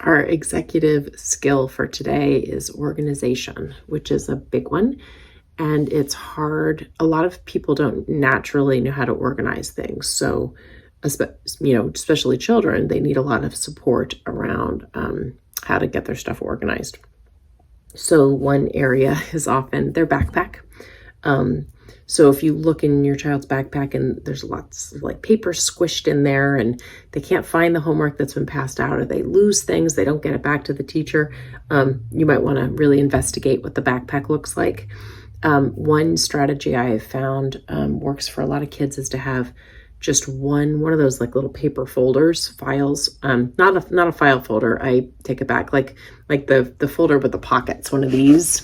Our executive skill for today is organization, which is a big one. And it's hard. A lot of people don't naturally know how to organize things. So, especially children, they need a lot of support around how to get their stuff organized. So one area is often their backpack. So if you look in your child's backpack and there's lots of like paper squished in there and they can't find the homework that's been passed out, or they lose things, they don't get it back to the teacher, you might want to really investigate what the backpack looks like. One strategy I have found works for a lot of kids is to have just one of those like little paper folders, files, not a file folder. I take it back, like the folder with the pockets, one of these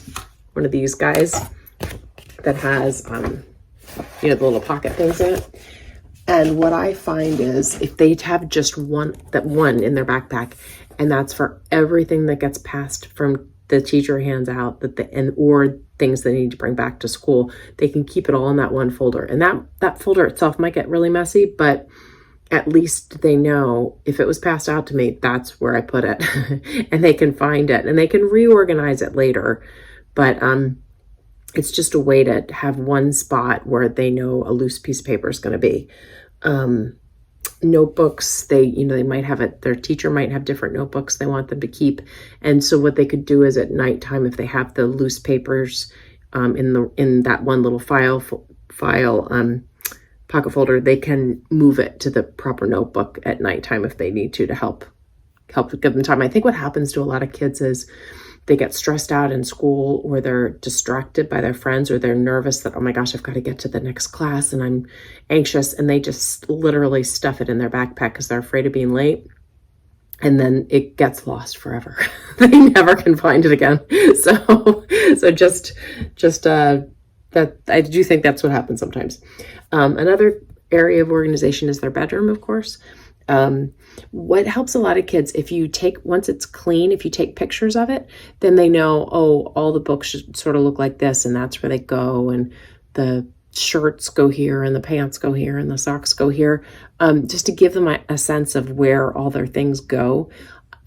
guys that has, the little pocket things in it. And what I find is if they have just one in their backpack, and that's for everything that gets passed from the teacher hands out or things they need to bring back to school, they can keep it all in that one folder. And that folder itself might get really messy, but at least they know if it was passed out to me, that's where I put it. And they can find it and they can reorganize it later. But it's just a way to have one spot where they know a loose piece of paper is going to be. Notebooks, they might have it, their teacher might have different notebooks they want them to keep. And so what they could do is at nighttime, if they have the loose papers in that one little file pocket folder, they can move it to the proper notebook at nighttime if they need to help give them time. I think what happens to a lot of kids is they get stressed out in school, or they're distracted by their friends, or they're nervous that, oh my gosh, I've got to get to the next class and I'm anxious. And they just literally stuff it in their backpack because they're afraid of being late. And then it gets lost forever. They never can find it again. So just that, I do think that's what happens sometimes. Another area of organization is their bedroom, of course. What helps a lot of kids, once it's clean, if you take pictures of it, then they know, oh, all the books should sort of look like this, and that's where they go, and the shirts go here, and the pants go here, and the socks go here, just to give them a sense of where all their things go.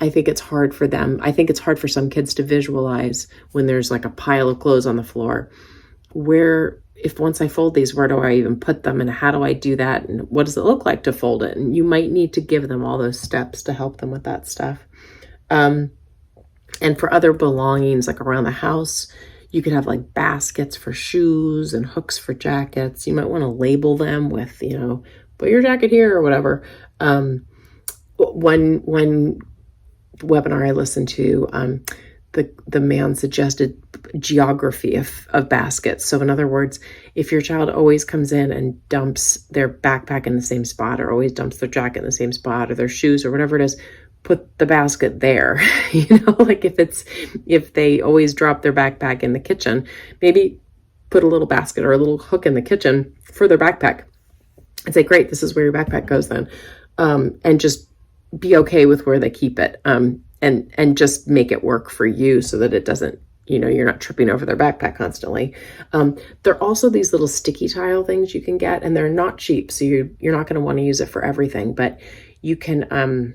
I think it's hard for them. I think it's hard for some kids to visualize when there's like a pile of clothes on the floor. If once I fold these, where do I even put them, and how do I do that, and what does it look like to fold it? And you might need to give them all those steps to help them with that stuff. And for other belongings, like around the house, you could have like baskets for shoes and hooks for jackets. You might want to label them with, put your jacket here or whatever. One webinar I listened to, the man suggested geography of baskets. So in other words, if your child always comes in and dumps their backpack in the same spot, or always dumps their jacket in the same spot, or their shoes, or whatever it is, put the basket there. Like if they always drop their backpack in the kitchen, maybe put a little basket or a little hook in the kitchen for their backpack and say, great, this is where your backpack goes then. And just be okay with where they keep it. And just make it work for you so that it doesn't, you're not tripping over their backpack constantly. There are also these little sticky tile things you can get, and they're not cheap. So you're not going to want to use it for everything, but you can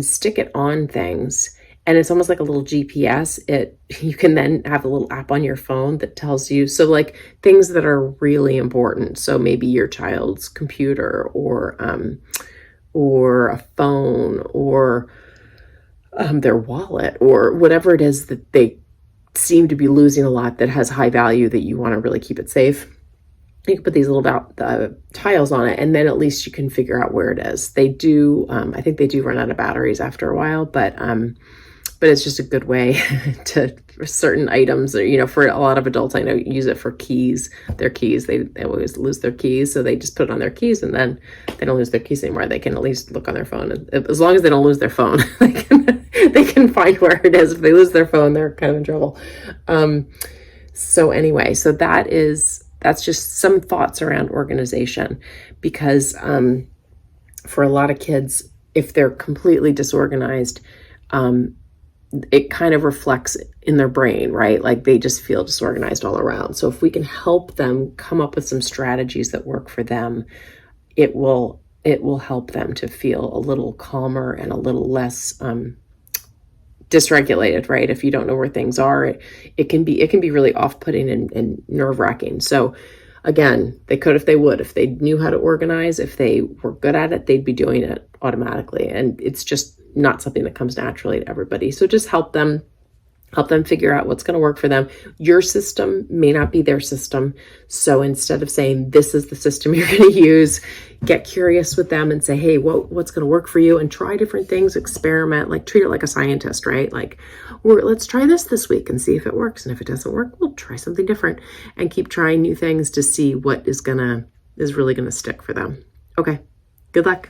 stick it on things, and it's almost like a little GPS. You can then have a little app on your phone that tells you, so like things that are really important. So maybe your child's computer, or a phone, or their wallet, or whatever it is that they seem to be losing a lot that has high value that you want to really keep it safe. You can put these little tiles on it, and then at least you can figure out where it is. They do, I think they do run out of batteries after a while, but it's just a good way for certain items, or, for a lot of adults, I know, use it for their keys. They always lose their keys. So they just put it on their keys, and then they don't lose their keys anymore. They can at least look on their phone. As long as they don't lose their phone, they can find where it is. If they lose their phone, they're kind of in trouble. So anyway, so that's just some thoughts around organization, because for a lot of kids, if they're completely disorganized, it kind of reflects in their brain, right? Like they just feel disorganized all around. So if we can help them come up with some strategies that work for them, it will help them to feel a little calmer and a little less dysregulated, right? If you don't know where things are, it can be really off-putting and nerve-wracking. So again, they could if they would. If they knew how to organize, if they were good at it, they'd be doing it automatically. And it's just not something that comes naturally to everybody. So just help them figure out what's going to work for them. Your system may not be their system. So instead of saying, this is the system you're going to use, get curious with them and say, hey, what's going to work for you? And try different things, experiment, like treat it like a scientist, right? Like, let's try this week and see if it works. And if it doesn't work, we'll try something different and keep trying new things to see what is really going to stick for them. Okay. Good luck.